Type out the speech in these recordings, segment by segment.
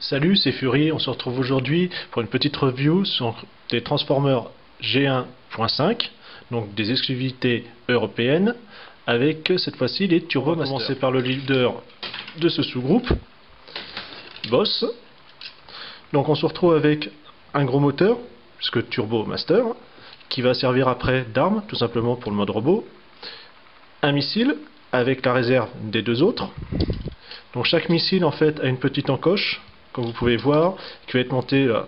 Salut, c'est Fury, on se retrouve aujourd'hui pour une petite review sur des Transformers G1.5, donc des exclusivités européennes, avec cette fois-ci les Turbo Master. On va commencer par le leader de ce sous-groupe, Boss. Donc on se retrouve avec un gros moteur, puisque Turbo Master, qui va servir après d'arme, tout simplement pour le mode robot, un missile avec la réserve des deux autres. Donc chaque missile en fait a une petite encoche, comme vous pouvez voir, qui va être montée là,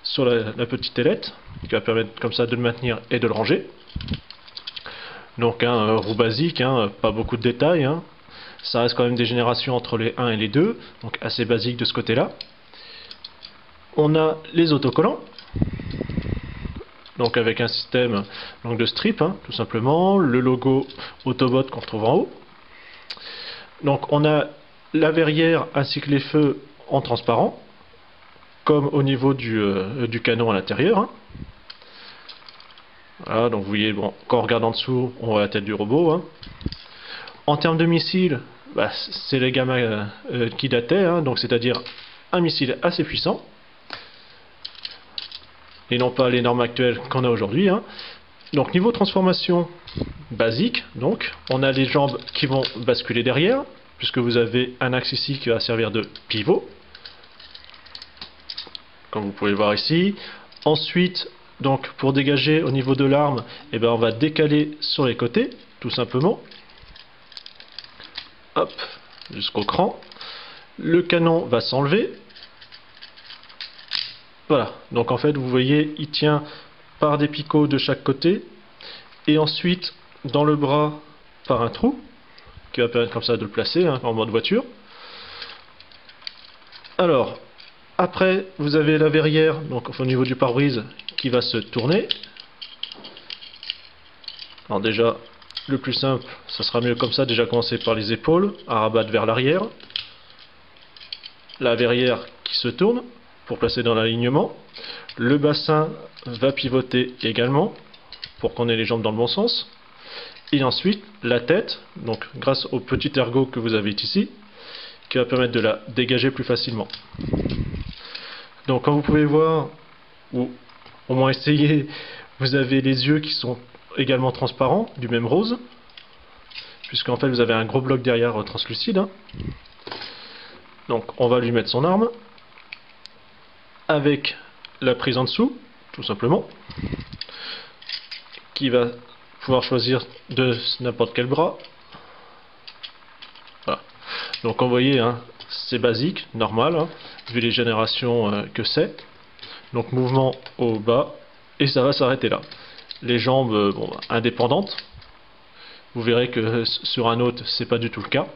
sur la petite ailette, qui va permettre comme ça de le maintenir et de le ranger. Donc un roue basique, pas beaucoup de détails, ça reste quand même des générations entre les 1 et les 2, donc assez basique de ce côté-là. On a les autocollants, donc avec un système donc de strip, tout simplement, le logo Autobot qu'on retrouve en haut. Donc on a la verrière ainsi que les feux en transparent, comme au niveau du canon à l'intérieur. Voilà, donc vous voyez, bon, quand on regarde en dessous, on voit la tête du robot. En termes de missiles, c'est les gamins qui dataient, donc c'est-à-dire un missile assez puissant, et non pas les normes actuelles qu'on a aujourd'hui. Donc niveau transformation basique, donc on a les jambes qui vont basculer derrière, puisque vous avez un axe ici qui va servir de pivot, comme vous pouvez le voir ici. Ensuite, donc pour dégager au niveau de l'arme, on va décaler sur les côtés, tout simplement. Hop, jusqu'au cran. Le canon va s'enlever. Voilà, donc en fait vous voyez, il tient par des picots de chaque côté, et ensuite dans le bras par un trou, qui va permettre comme ça de le placer en mode voiture. Alors, après vous avez la verrière, donc au niveau du pare-brise, qui va se tourner. Alors déjà, le plus simple, ça sera mieux comme ça, déjà commencer par les épaules, à rabattre vers l'arrière. La verrière qui se tourne, pour placer dans l'alignement. Le bassin va pivoter également, pour qu'on ait les jambes dans le bon sens. Et ensuite, la tête, donc grâce au petit ergot que vous avez ici, qui va permettre de la dégager plus facilement. Donc comme vous pouvez voir, ou au moins essayer, vous avez les yeux qui sont également transparents, du même rose, puisqu'en fait vous avez un gros bloc derrière translucide. Donc on va lui mettre son arme, avec la prise en dessous, tout simplement, qui va pouvoir choisir de n'importe quel bras. Voilà. Donc vous voyez, c'est basique, normal, vu les générations que c'est. Donc mouvement au bas, et ça va s'arrêter là. Les jambes indépendantes. Vous verrez que sur un autre, c'est pas du tout le cas.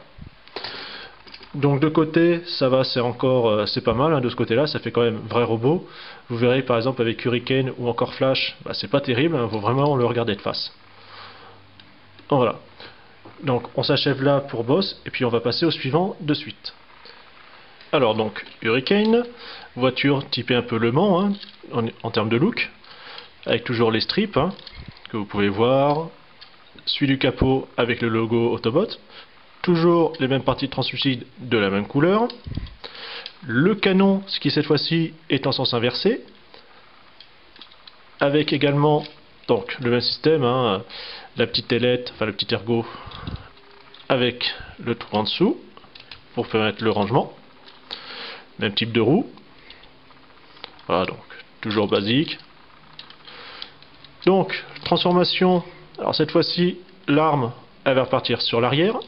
Donc de côté, ça va, c'est pas mal, de ce côté-là, ça fait quand même vrai robot. Vous verrez par exemple avec Hurricane ou encore Flash, c'est pas terrible, il faut vraiment le regarder de face. Voilà. Donc on s'achève là pour Boss, et puis on va passer au suivant de suite. Alors donc, Hurricane, voiture typée un peu Le Mans, en termes de look, avec toujours les strips, que vous pouvez voir, celui du capot avec le logo Autobot, toujours les mêmes parties translucides de la même couleur, le canon, ce qui cette fois-ci est en sens inversé, avec également donc le même système, la petite ailette, enfin le petit ergot, avec le trou en dessous, pour permettre le rangement, même type de roue, voilà, donc toujours basique. Donc transformation, alors cette fois-ci l'arme elle va repartir sur l'arrière,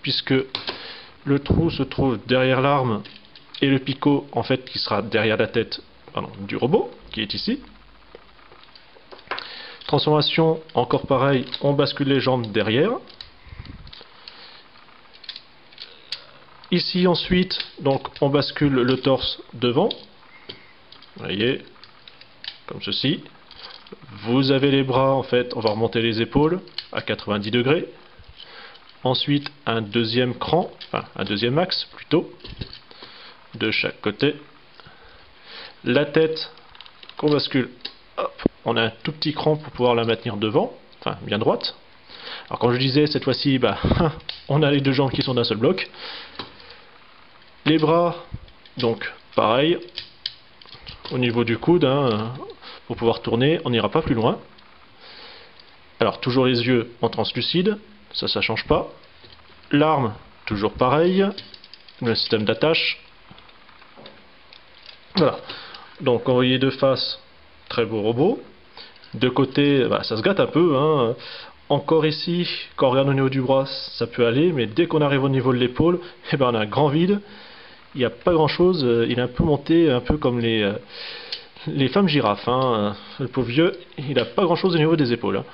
puisque le trou se trouve derrière l'arme et le picot en fait qui sera derrière la tête du robot qui est ici. Transformation, encore pareil, on bascule les jambes derrière. Ici ensuite, donc on bascule le torse devant. Vous voyez, comme ceci. Vous avez les bras, en fait, on va remonter les épaules à 90 degrés. Ensuite, un deuxième cran, enfin un deuxième axe plutôt, de chaque côté. La tête qu'on bascule, hop, on a un tout petit cran pour pouvoir la maintenir devant, enfin bien droite. Alors comme je disais, cette fois-ci, on a les deux jambes qui sont d'un seul bloc. Les bras, donc Pareil, au niveau du coude, hein, pour pouvoir tourner, on n'ira pas plus loin. Alors toujours les yeux en translucide, ça change pas. L'arme, toujours pareil. Le système d'attache. Voilà. Donc envoyé de face, très beau robot. De côté, bah, ça se gâte un peu, hein. Encore ici, quand on regarde au niveau du bras, ça peut aller, mais dès qu'on arrive au niveau de l'épaule, eh ben, on a un grand vide. Il n'y a pas grand chose, il est un peu monté, un peu comme les femmes girafes, hein. Le pauvre vieux, il n'a pas grand chose au niveau des épaules, hein.